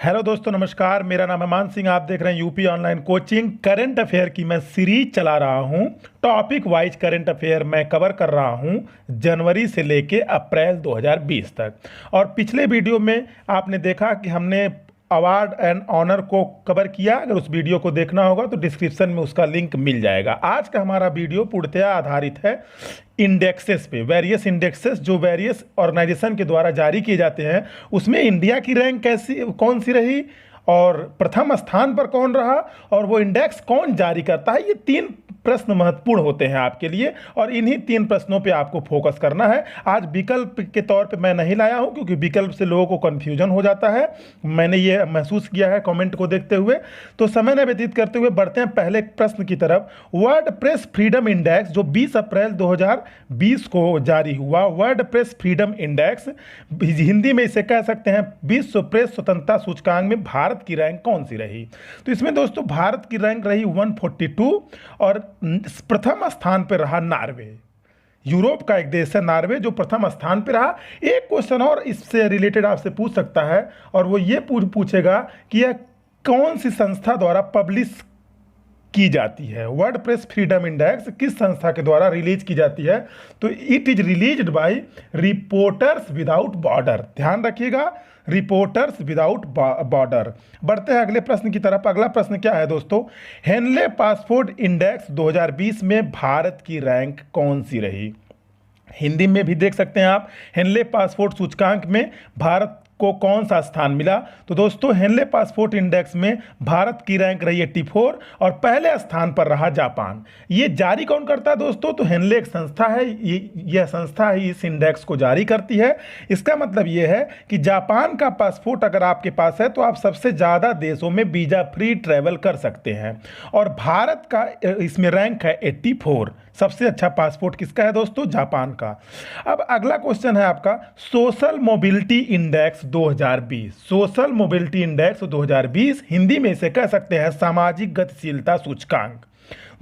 Hello दोस्तों, नमस्कार। मेरा नाम है मान सिंह। आप देख रहे हैं UP online coaching. Current affair की मैं सीरीज चला रहा हूं। टॉपिक वाइज करंट अफेयर मैं कवर कर रहा हूं जनवरी से लेके अप्रैल 2020 तक। और पिछले वीडियो में आपने देखा कि हमने अवार्ड एंड ऑनर को कवर किया। अगर उस वीडियो को देखना होगा तो डिस्क्रिप्शन में उसका लिंक मिल जाएगा। आज का हमारा वीडियो पूर्णतया आधारित है इंडेक्सेस पे। वेरियस इंडेक्सेस जो वेरियस ऑर्गेनाइजेशन के द्वारा जारी किए जाते हैं, उसमें इंडिया की रैंक कौन सी रही और प्रथम स्थान पर कौन रहा और वो इंडेक्स कौन जारी करता है। ये 3 प्रश्न महत्वपूर्ण होते हैं आपके लिए और इन्हीं 3 प्रश्नों पे आपको फोकस करना है। आज विकल्प के तौर पे मैं नहीं लाया हूं क्योंकि विकल्प से लोगों को कन्फ्यूजन हो जाता है। मैंने ये महसूस किया है कमेंट को देखते हुए। तो समय न व्यतीत करते हुए बढ़ते हैं पहले प्रश्न की तरफ। वर्ल्ड प्रेस फ्रीडम इंडेक्स जो 20 अप्रैल 2020 को जारी हुआ, world press freedom index, Hindi में इसे कह सकते हैं विश्व प्रेस स्वतंत्रता सूचकांक में भारत की रैंक कौन सी रही। तो इसमें दोस्तों भारत की रैंक रही 142 और प्रथम स्थान पर रहा नॉर्वे। यूरोप का एक देश है नॉर्वे जो प्रथम स्थान पर रहा। एक क्वेश्चन और इससे रिलेटेड आपसे पूछ सकता है और वो ये पूछेगा कि यह कौन सी संस्था द्वारा पब्लिश की जाती है। वर्ल्ड प्रेस फ्रीडम इंडेक्स किस संस्था के द्वारा रिलीज की जाती है? तो it is released by reporters without border. ध्यान रखिएगा, रिपोर्टर्स विदाउट बॉर्डर। बढ़ते हैं अगले प्रश्न की तरफ। अगला प्रश्न क्या है दोस्तों? हेनले पासपोर्ट इंडेक्स 2020 में भारत की रैंक कौन सी रही? हिंदी में भी देख सकते हैं आप। हेनले पासपोर्ट सूचकांक में भारत को कौन सा स्थान मिला? तो दोस्तों हेनले पासपोर्ट इंडेक्स में भारत की रैंक रही 84 और पहले स्थान पर रहा जापान। ये जारी कौन करता है दोस्तों? तो हेनले एक संस्था है। यह संस्था ही इस इंडेक्स को जारी करती है। इसका मतलब यह है कि जापान का पासपोर्ट अगर आपके पास है तो आप सबसे ज़्यादा देशों में वीज़ा फ्री ट्रैवल कर सकते हैं और भारत का इसमें रैंक है 84। सबसे अच्छा पासपोर्ट किसका है दोस्तों? जापान का। अब अगला क्वेश्चन है आपका social mobility index 2020। Social mobility index 2020 Hindi में इसे कह सकते हैं सामाजिक गतिशीलता सूचकांक।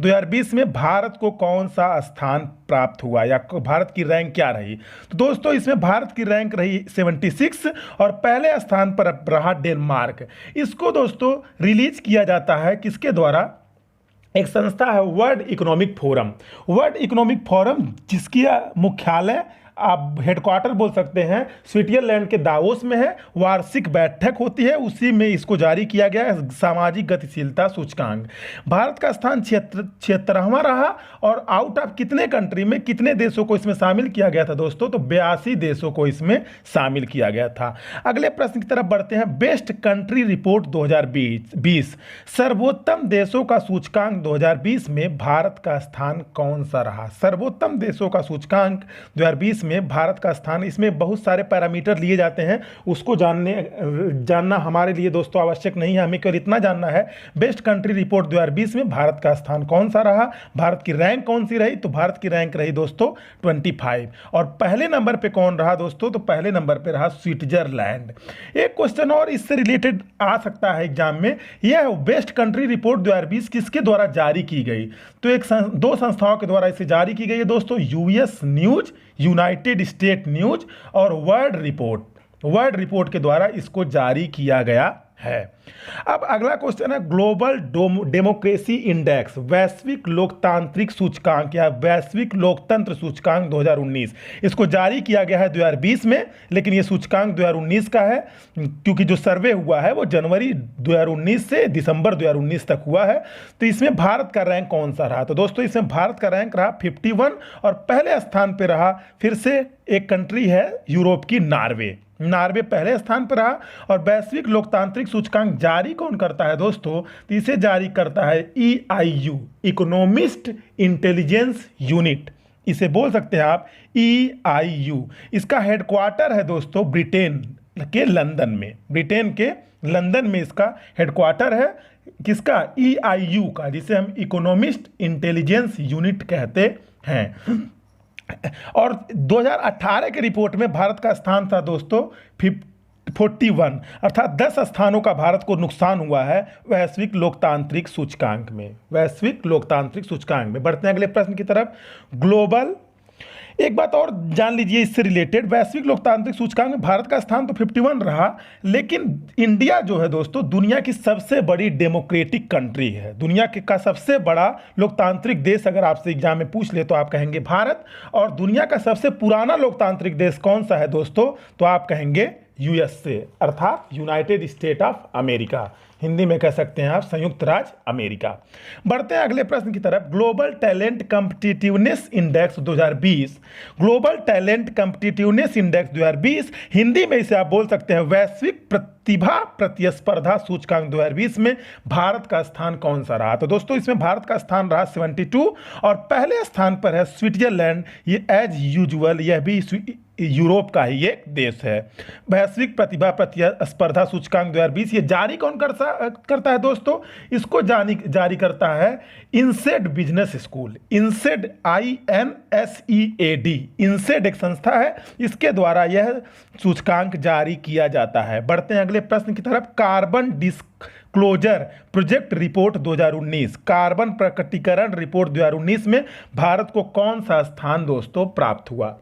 2020 में भारत को कौन सा स्थान प्राप्त हुआ या भारत की रैंक क्या रही? तो दोस्तों इसमें भारत की रैंक रही 76 और पहले स्थान पर रहा डेनमार्क। इसको दोस्तों रिलीज किया जाता है किसके द्वारा? एक संस्था है world economic forum. World economic forum जिसकी मुख्यालय आप हेडक्वार्टर बोल सकते हैं स्विट्जरलैंड के दावोस में है। वार्षिक बैठक होती है, उसी में इसको जारी किया गया है सामाजिक गतिशीलता सूचकांक। भारत का स्थान 76वां रहा और आउट ऑफ कितने कंट्री में कितने देशों को इसमें शामिल किया गया था दोस्तों? तो 82 देशों को इसमें शामिल किया गया था। अगले प्रश्न की तरफ बढ़ते हैं। बेस्ट कंट्री रिपोर्ट 2020 सर्वोत्तम देशों का सूचकांक 2020 में भारत का स्थान कौन सा रहा? सर्वोत्तम देशों का सूचकांक 2020 में भारत का स्थान, इसमें बहुत सारे पैरामीटर लिए जाते हैं, उसको जानना हमारे लिए दोस्तों आवश्यक नहीं है। हमें केवल इतना जानना है बेस्ट कंट्री रिपोर्ट 2020 में भारत का स्थान कौन सा रहा, भारत की रैंक कौन सी रही? तो भारत की रैंक रही दोस्तों 25 और पहले नंबर पे कौन रहा दोस्तों? तो पहले नंबर पे रहा स्विट्जरलैंड। एक क्वेश्चन और इससे रिलेटेड आ सकता है एग्जाम में। यह बेस्ट कंट्री रिपोर्ट 2020 किसके द्वारा जारी की गई? तो 2 संस्थाओं के द्वारा इसे जारी की गई है दोस्तों, US news, United state news और वर्ल्ड रिपोर्ट के द्वारा इसको जारी किया गया है। अब अगला क्वेश्चन है ग्लोबल डेमोक्रेसी इंडेक्स, वैश्विक लोकतांत्रिक सूचकांक या वैश्विक लोकतंत्र सूचकांक 2019। इसको जारी किया गया है 2020 में, लेकिन ये सूचकांक 2019 का है क्योंकि जो सर्वे हुआ है वो जनवरी 2019 से दिसंबर 2019 तक हुआ है। तो इसमें भारत का रैंक कौन सा रहा? तो दोस्तों इसमें भारत का रैंक रहा 51 और पहले स्थान पर रहा फिर से एक कंट्री है यूरोप की नॉर्वे पहले स्थान पर रहा। और वैश्विक लोकतांत्रिक सूचकांक जारी कौन करता है दोस्तों? तो इसे जारी करता है EIU, इकोनॉमिस्ट इंटेलिजेंस यूनिट। इसे बोल सकते हैं आप EIU। इसका हेडक्वार्टर है दोस्तों ब्रिटेन के लंदन में इसका हेडक्वार्टर है। किसका? EIU का, जिसे हम इकोनॉमिस्ट इंटेलिजेंस यूनिट कहते हैं। और 2018 के रिपोर्ट में भारत का स्थान था दोस्तों 41, अर्थात 10 स्थानों का भारत को नुकसान हुआ है वैश्विक लोकतांत्रिक सूचकांक में। बढ़ते हैं अगले प्रश्न की तरफ। ग्लोबल एक बात और जान लीजिए इससे रिलेटेड, वैश्विक लोकतांत्रिक सूचकांक में भारत का स्थान तो 51 रहा, लेकिन इंडिया जो है दोस्तों दुनिया की सबसे बड़ी डेमोक्रेटिक कंट्री है। दुनिया के का सबसे बड़ा लोकतांत्रिक देश अगर आपसे एग्जाम में पूछ ले तो आप कहेंगे भारत। और दुनिया का सबसे पुराना लोकतांत्रिक देश कौन सा है दोस्तों, तो आप कहेंगे यूएसए, अर्थात United state of America. Hindi में कह सकते हैं आप संयुक्त राज्य अमेरिका। बढ़ते हैं अगले प्रश्न की तरफ। Global talent competitiveness index 2020, global talent competitiveness index 2020, Hindi में इसे आप बोल सकते हैं वैश्विक प्रतिभा प्रतिस्पर्धा सूचकांक 2020 में भारत का स्थान कौन सा रहा। तो दोस्तों इसमें भारत का स्थान रहा 72 और पहले स्थान पर है स्विट्जरलैंड। ये एज यूजुअल यह भी यूरोप का ही एक देश है। वैश्विक प्रतिभा प्रतिस्पर्धा सूचकांक 2020 ये जारी कौन करता है दोस्तों, इसको जारी करता है इनसेड बिजनेस स्कूल। इनसेड INSEAD, इनसेड एक संस्था है, इसके द्वारा यह सूचकांक जारी किया जाता है। बढ़ते हैं अगले प्रश्न की तरफ। Carbon disclosure project report 2019, carbon प्रकटीकरण रिपोर्ट 2019 में भारत को कौन सा स्थान दोस्तों प्राप्त हुआ।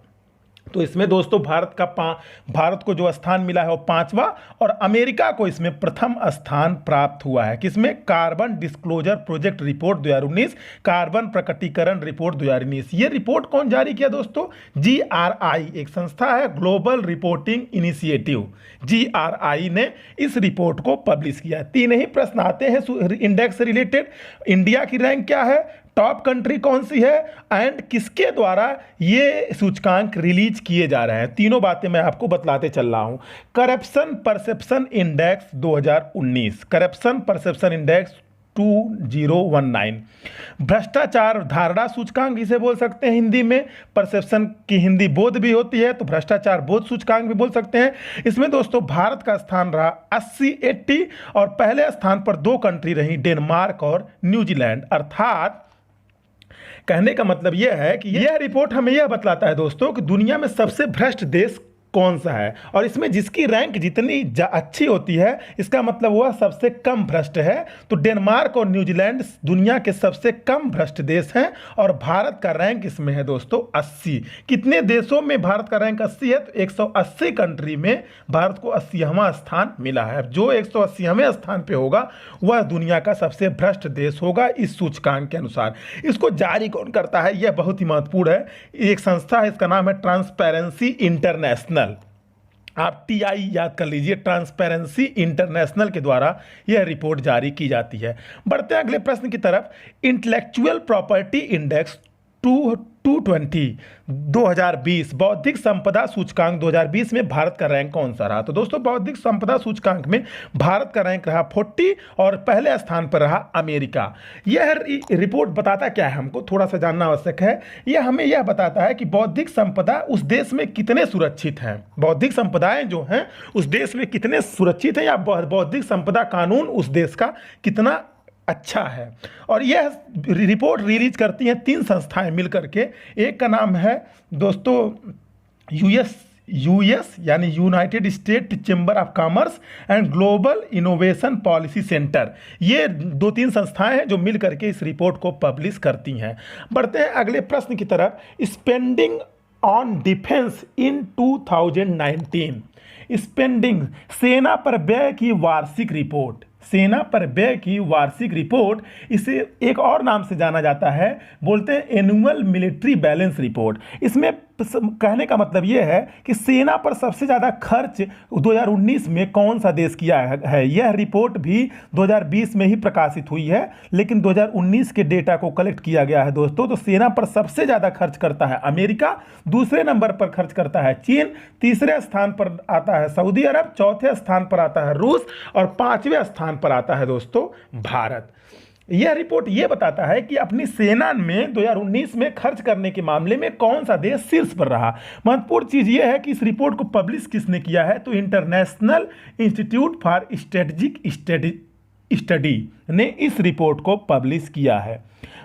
तो इसमें दोस्तों भारत को जो स्थान मिला है वो 5वां और अमेरिका को इसमें प्रथम स्थान प्राप्त हुआ है। किसमें, carbon disclosure project report 2019, carbon प्रकटीकरण रिपोर्ट 2019। ये रिपोर्ट कौन जारी किया दोस्तों, GRI एक संस्था है, ग्लोबल रिपोर्टिंग इनिशिएटिव, GRI ने इस रिपोर्ट को पब्लिश किया। 3 ही प्रश्न आते हैं इंडेक्स से रिलेटेड। इंडिया की रैंक क्या है, टॉप कंट्री कौन सी है एंड किसके द्वारा ये सूचकांक रिलीज किए जा रहे हैं, तीनों बातें मैं आपको बतलाते चल रहा हूं। Corruption perception index 2019, corruption perception index 2019, भ्रष्टाचार धारणा सूचकांक इसे बोल सकते हैं हिंदी में, परसेप्शन की हिंदी बोध भी होती है तो भ्रष्टाचार बोध सूचकांक भी बोल सकते हैं। इसमें दोस्तों भारत का स्थान रहा 80-80 और पहले स्थान पर 2 कंट्री रही, डेनमार्क और न्यूजीलैंड। अर्थात कहने का मतलब यह है कि यह रिपोर्ट हमें यह बतलाता है दोस्तों कि दुनिया में सबसे भ्रष्ट देश कौन सा है, और इसमें जिसकी रैंक जितनी अच्छी होती है इसका मतलब वह सबसे कम भ्रष्ट है। तो डेनमार्क और न्यूजीलैंड दुनिया के सबसे कम भ्रष्ट देश हैं और भारत का रैंक इसमें है दोस्तों 80। कितने देशों में भारत का रैंक 80 है, तो 180 कंट्री में भारत को 80वां स्थान मिला है। जो 180वें स्थान पे होगा वह दुनिया का सबसे भ्रष्ट देश होगा इस सूचकांक के अनुसार। इसको जारी कौन करता है, यह बहुत ही महत्वपूर्ण है। एक संस्था है, इसका नाम है ट्रांसपेरेंसी इंटरनेशनल। आप TI याद कर लीजिए, ट्रांसपेरेंसी इंटरनेशनल के द्वारा यह रिपोर्ट जारी की जाती है। बढ़ते हैं अगले प्रश्न की तरफ। इंटेलेक्चुअल प्रॉपर्टी इंडेक्स 220 2020, बौद्धिक संपदा सूचकांक 2020 में भारत का रैंक कौन सा रहा। तो दोस्तों बौद्धिक संपदा सूचकांक में भारत का रैंक रहा 40 और पहले स्थान पर रहा अमेरिका। यह रिपोर्ट बताता क्या है, हमको थोड़ा सा जानना आवश्यक है। यह हमें यह बताता है कि बौद्धिक संपदा उस देश में कितने सुरक्षित हैं, बौद्धिक संपदाएं जो हैं उस देश में कितने सुरक्षित हैं, या बौद्धिक संपदा कानून उस देश का कितना अच्छा है। और यह रिपोर्ट रिलीज करती हैं 3 संस्थाएं मिलकर के। एक का नाम है दोस्तों यूएस यानी United state chamber of commerce and global innovation policy centre. ये 2-3 संस्थाएं हैं जो मिल करके इस रिपोर्ट को पब्लिश करती हैं। बढ़ते हैं अगले प्रश्न की तरफ। Spending on defence in 2019, spending सेना पर व्यय की वार्षिक रिपोर्ट, सेना पर व्यय की वार्षिक रिपोर्ट, इसे एक और नाम से जाना जाता है, बोलते हैं एनुअल मिलिट्री बैलेंस रिपोर्ट। इसमें कहने का मतलब यह है कि सेना पर सबसे ज़्यादा खर्च 2019 में कौन सा देश किया है। यह रिपोर्ट भी 2020 में ही प्रकाशित हुई है, लेकिन 2019 के डेटा को कलेक्ट किया गया है दोस्तों। तो सेना पर सबसे ज़्यादा खर्च करता है अमेरिका, दूसरे नंबर पर खर्च करता है चीन, तीसरे स्थान पर आता है सऊदी अरब, चौथे स्थान पर आता है रूस और 5वें स्थान पर आता है दोस्तों भारत। यह रिपोर्ट यह बताता है कि अपनी सेना में 2019 में खर्च करने के मामले में कौन सा देश शीर्ष पर रहा। महत्वपूर्ण चीज़ यह है कि इस रिपोर्ट को पब्लिश किसने किया है, तो international institute for strategic study ने इस रिपोर्ट को पब्लिश किया है।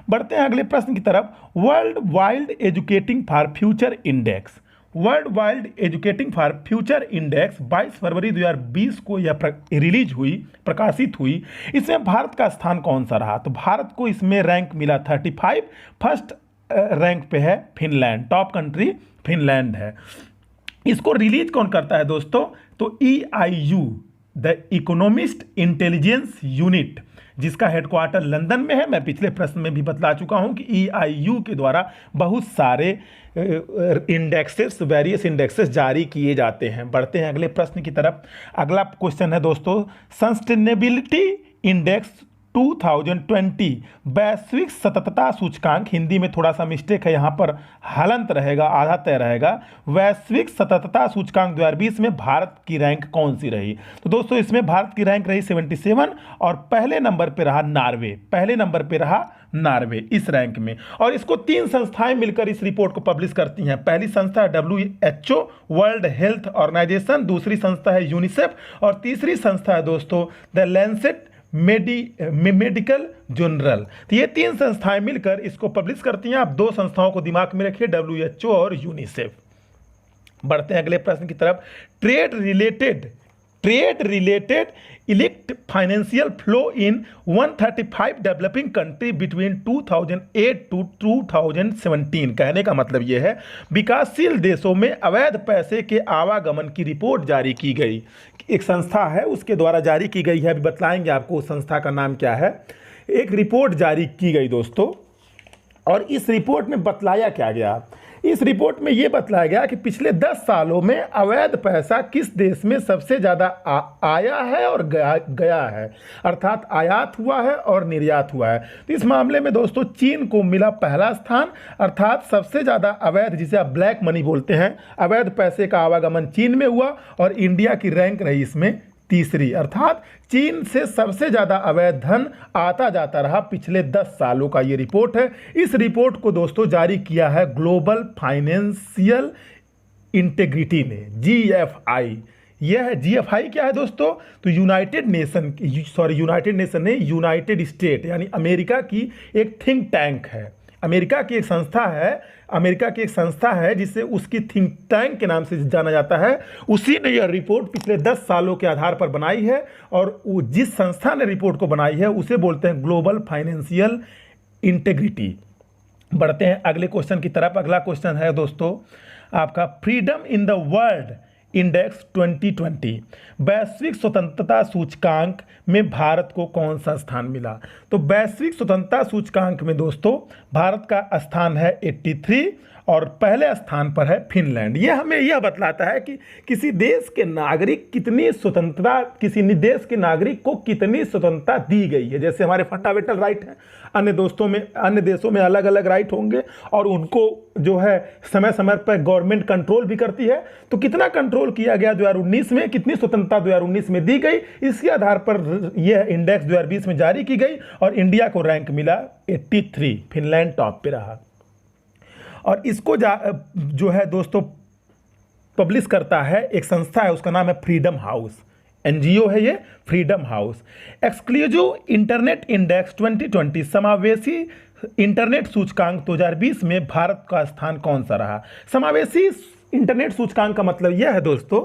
बढ़ते हैं अगले प्रश्न की तरफ। World wild educating for future index, world wild educating for future index 22 फरवरी 2020 को यह रिलीज हुई, प्रकाशित हुई। इसमें भारत का स्थान कौन सा रहा, तो भारत को इसमें रैंक मिला 35, फर्स्ट रैंक पे है फिनलैंड, टॉप कंट्री फिनलैंड है। इसको रिलीज कौन करता है दोस्तों? तो EIU, the economist intelligence unit, जिसका हेडक्वार्टर लंदन में है। मैं पिछले प्रश्न में भी बतला चुका हूं कि EIU के द्वारा बहुत सारे इंडेक्सेस, वेरियस इंडेक्सेस जारी किए जाते हैं। बढ़ते हैं अगले प्रश्न की तरफ। अगला क्वेश्चन है दोस्तों, सस्टेनेबिलिटी इंडेक्स 2020 वैश्विक सततता सूचकांक, हिंदी में थोड़ा सा मिस्टेक है यहाँ पर, हलंत रहेगा, आधा तय रहेगा। वैश्विक सततता सूचकांक 2020 में भारत की रैंक कौन सी रही? तो दोस्तों इसमें भारत की रैंक रही 77 और पहले नंबर पे रहा नार्वे, पहले नंबर पे रहा नार्वे इस रैंक में। और इसको 3 संस्थाएं मिलकर इस रिपोर्ट को पब्लिश करती हैं। पहली संस्था है WHO, वर्ल्ड हेल्थ ऑर्गेनाइजेशन, दूसरी संस्था है यूनिसेफ और तीसरी संस्था है दोस्तों द लैंसेट मेडिकल जर्नल। तो ये 3 संस्थाएं मिलकर इसको पब्लिश करती हैं। आप 2 संस्थाओं को दिमाग में रखिए, WHO और यूनिसेफ। बढ़ते हैं अगले प्रश्न की तरफ। Trade related illicit financial flow in 135 developing country between 2008 to 2017। कहने का मतलब यह है विकासशील देशों में अवैध पैसे के आवागमन की रिपोर्ट जारी की गई। एक संस्था है उसके द्वारा जारी की गई है, अभी बतलाएंगे आपको उस संस्था का नाम क्या है। एक रिपोर्ट जारी की गई दोस्तों, और इस रिपोर्ट में बतलाया क्या गया? इस रिपोर्ट में यह बतलाया गया कि पिछले 10 सालों में अवैध पैसा किस देश में सबसे ज़्यादा आया है और गया है, अर्थात आयात हुआ है और निर्यात हुआ है। तो इस मामले में दोस्तों चीन को मिला पहला स्थान, अर्थात सबसे ज़्यादा अवैध, जिसे आप ब्लैक मनी बोलते हैं, अवैध पैसे का आवागमन चीन में हुआ। और इंडिया की रैंक रही इसमें तीसरी, अर्थात चीन से सबसे ज़्यादा अवैध धन आता जाता रहा पिछले 10 सालों का ये रिपोर्ट है। इस रिपोर्ट को दोस्तों जारी किया है ग्लोबल फाइनेंशियल इंटेग्रिटी ने, GFI। यह है GFI क्या है दोस्तों? तो यूनाइटेड स्टेट यानी अमेरिका की एक थिंक टैंक है, अमेरिका की एक संस्था है जिसे उसकी थिंक टैंक के नाम से जाना जाता है। उसी ने यह रिपोर्ट पिछले 10 सालों के आधार पर बनाई है, और जिस संस्था ने रिपोर्ट को बनाई है उसे बोलते हैं ग्लोबल फाइनेंशियल इंटेग्रिटी। बढ़ते हैं अगले क्वेश्चन की तरफ। अगला क्वेश्चन है दोस्तों आपका, freedom in the world index 2020 वैश्विक स्वतंत्रता सूचकांक में भारत को कौन सा स्थान मिला? तो वैश्विक स्वतंत्रता सूचकांक में दोस्तों भारत का स्थान है 83 और पहले स्थान पर है फिनलैंड। यह हमें यह बतलाता है कि किसी देश के नागरिक कितनी स्वतंत्रता, किसी देश के नागरिक को कितनी स्वतंत्रता दी गई है। जैसे हमारे फंडामेंटल राइट हैं, अन्य देशों में अलग अलग राइट होंगे और उनको जो है समय समय पर गवर्नमेंट कंट्रोल भी करती है। तो कितना कंट्रोल किया गया 2019 में, कितनी स्वतंत्रता 2019 में दी गई, इसके आधार पर यह इंडेक्स 2020 में जारी की गई और इंडिया को रैंक मिला 83, फिनलैंड टॉप पे रहा। और इसको जो है दोस्तों पब्लिश करता है एक संस्था है, उसका नाम है फ्रीडम हाउस, NGO है ये freedom house. Exclusive internet index 2020 समावेशी इंटरनेट सूचकांक 2020 में भारत का स्थान कौन सा रहा? समावेशी इंटरनेट सूचकांक का मतलब यह है दोस्तों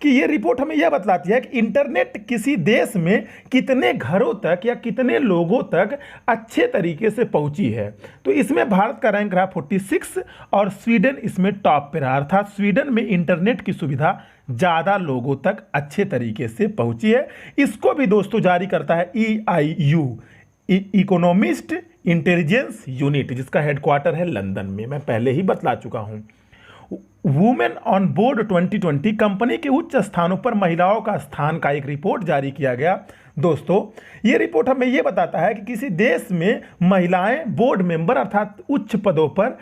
कि यह रिपोर्ट हमें यह बतलाती है कि इंटरनेट किसी देश में कितने घरों तक या कितने लोगों तक अच्छे तरीके से पहुंची है। तो इसमें भारत का रैंक रहा 46 और स्वीडन इसमें टॉप पे रहा, अर्थात स्वीडन में इंटरनेट की सुविधा ज़्यादा लोगों तक अच्छे तरीके से पहुंची है। इसको भी दोस्तों जारी करता है EIU, इकोनॉमिस्ट इंटेलिजेंस यूनिट, जिसका हेडक्वार्टर है लंदन में। मैं पहले ही बतला चुका हूं। वुमेन ऑन बोर्ड 2020 कंपनी के उच्च स्थानों पर महिलाओं का स्थान का एक रिपोर्ट जारी किया गया। दोस्तों ये रिपोर्ट हमें यह बताता है कि किसी देश में महिलाएं बोर्ड मेंबर अर्थात उच्च पदों पर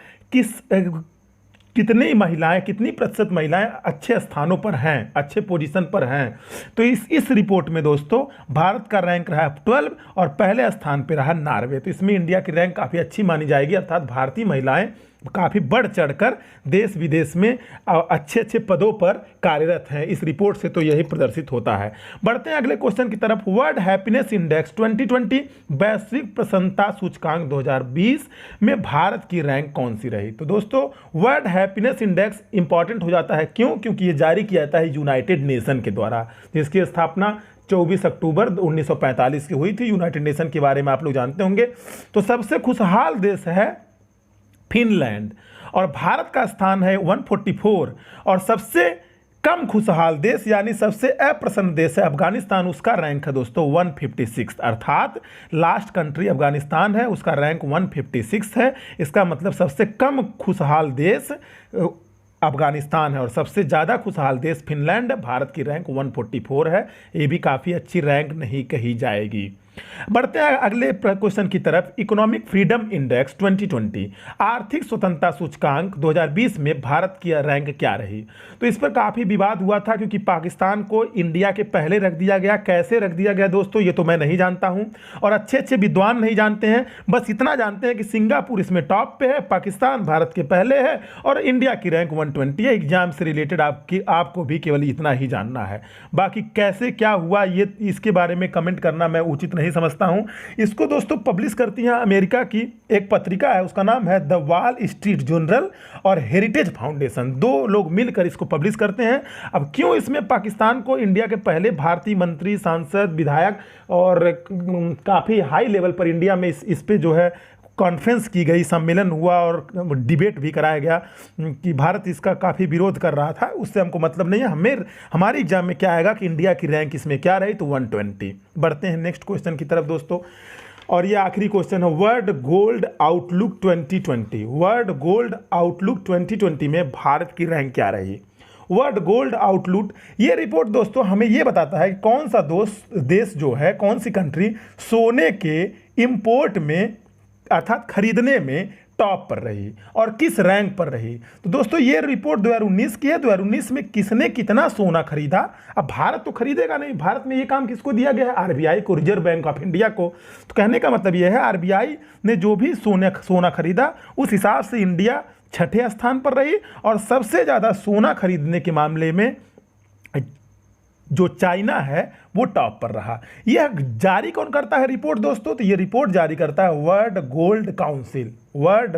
कितनी प्रतिशत महिलाएं अच्छे स्थानों पर हैं, अच्छे पोजीशन पर हैं। तो इस रिपोर्ट में दोस्तों भारत का रैंक रहा 12 और पहले स्थान पर रहा नार्वे। तो इसमें इंडिया की रैंक काफ़ी अच्छी मानी जाएगी, अर्थात भारतीय महिलाएं काफ़ी बढ़ चढ़कर देश विदेश में अच्छे अच्छे पदों पर कार्यरत हैं। इस रिपोर्ट से तो यही प्रदर्शित होता है। बढ़ते हैं अगले क्वेश्चन की तरफ। वर्ल्ड हैप्पीनेस इंडेक्स 2020 वैश्विक प्रसन्नता सूचकांक 2020 में भारत की रैंक कौन सी रही? तो दोस्तों वर्ल्ड हैप्पीनेस इंडेक्स इंपॉर्टेंट हो जाता है, क्यों? क्योंकि ये जारी किया जाता है यूनाइटेड नेशन के द्वारा, जिसकी स्थापना 24 अक्टूबर 1945 की हुई थी। यूनाइटेड नेशन के बारे में आप लोग जानते होंगे। तो सबसे खुशहाल देश है फिनलैंड। और भारत का स्थान है 144। और सबसे कम खुशहाल देश यानी सबसे अप्रसन्न देश है अफगानिस्तान, उसका रैंक है दोस्तों 156, अर्थात लास्ट कंट्री अफगानिस्तान है, उसका रैंक 156 है। इसका मतलब सबसे कम खुशहाल देश अफगानिस्तान है और सबसे ज़्यादा खुशहाल देश फिनलैंड है। भारत की रैंक 144 है, ये भी काफ़ी अच्छी रैंक नहीं कही जाएगी। बढ़ते हैं अगले क्वेश्चन की तरफ। इकोनॉमिक फ्रीडम इंडेक्स 2020 आर्थिक स्वतंत्रता सूचकांक 2020 में भारत की रैंक क्या रही? तो इस पर काफ़ी विवाद हुआ था क्योंकि पाकिस्तान को इंडिया के पहले रख दिया गया। कैसे रख दिया गया दोस्तों, ये तो मैं नहीं जानता हूं और अच्छे अच्छे विद्वान नहीं जानते हैं। बस इतना जानते हैं कि सिंगापुर इसमें टॉप पे है, पाकिस्तान भारत के पहले है और इंडिया की रैंक 120 है। एग्जाम से रिलेटेड आपको भी केवल इतना ही जानना है। बाकी कैसे क्या हुआ ये इसके बारे में कमेंट करना मैं उचित नहीं समझता हूं। इसको दोस्तों पब्लिश करती हैं अमेरिका की एक पत्रिका है, उसका नाम है द वॉल स्ट्रीट जर्नल और हेरिटेज फाउंडेशन, दो लोग मिलकर इसको पब्लिश करते हैं। अब क्यों इसमें पाकिस्तान को इंडिया के पहले भारतीय मंत्री, सांसद, विधायक और काफ़ी हाई लेवल पर इंडिया में इस पे जो है कॉन्फ्रेंस की गई, सम्मेलन हुआ और डिबेट भी कराया गया कि भारत इसका काफ़ी विरोध कर रहा था, उससे हमको मतलब नहीं है। हमारे एग्जाम में क्या आएगा कि इंडिया की रैंक इसमें क्या रही, तो 120। बढ़ते हैं नेक्स्ट क्वेश्चन की तरफ दोस्तों, और ये आखिरी क्वेश्चन है world gold outlook 2020। World gold outlook 2020 में भारत की रैंक क्या रही? वर्ल्ड गोल्ड आउटलुक ये रिपोर्ट दोस्तों हमें ये बताता है कि कौन सा देश जो है, कौन सी कंट्री सोने के इंपोर्ट में अर्थात खरीदने में टॉप पर रही और किस रैंक पर रही। तो दोस्तों ये रिपोर्ट 2019 की है। 2019 में किसने कितना सोना खरीदा? अब भारत तो खरीदेगा नहीं, भारत में ये काम किसको दिया गया है? आरबीआई को, रिजर्व बैंक ऑफ इंडिया को। तो कहने का मतलब ये है आरबीआई ने जो भी सोना खरीदा उस हिसाब से इंडिया छठे स्थान पर रही और सबसे ज़्यादा सोना खरीदने के मामले में जो चाइना है वो टॉप पर रहा। यह जारी कौन करता है रिपोर्ट दोस्तों? तो ये रिपोर्ट जारी करता है world gold council. World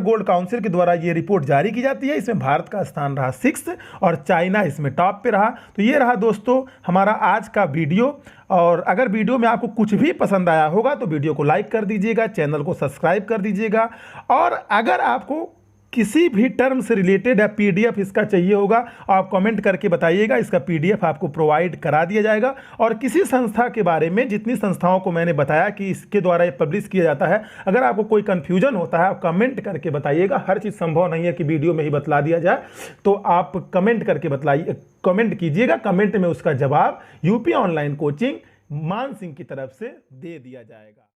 gold council के द्वारा ये रिपोर्ट जारी की जाती है। इसमें भारत का स्थान रहा 6 और चाइना इसमें टॉप पे रहा। तो ये रहा दोस्तों हमारा आज का वीडियो। और अगर वीडियो में आपको कुछ भी पसंद आया होगा तो वीडियो को लाइक कर दीजिएगा, चैनल को सब्सक्राइब कर दीजिएगा। और अगर आपको किसी भी टर्म से रिलेटेड है पीडीएफ इसका चाहिए होगा, आप कमेंट करके बताइएगा, इसका पीडीएफ आपको प्रोवाइड करा दिया जाएगा। और किसी संस्था के बारे में, जितनी संस्थाओं को मैंने बताया कि इसके द्वारा ये पब्लिश किया जाता है, अगर आपको कोई कन्फ्यूजन होता है आप कमेंट करके बताइएगा। हर चीज़ संभव नहीं है कि वीडियो में ही बतला दिया जाए, तो आप कमेंट करके बताइए, कमेंट कीजिएगा। कमेंट में उसका जवाब यूपी ऑनलाइन कोचिंग मान सिंह की तरफ से दे दिया जाएगा।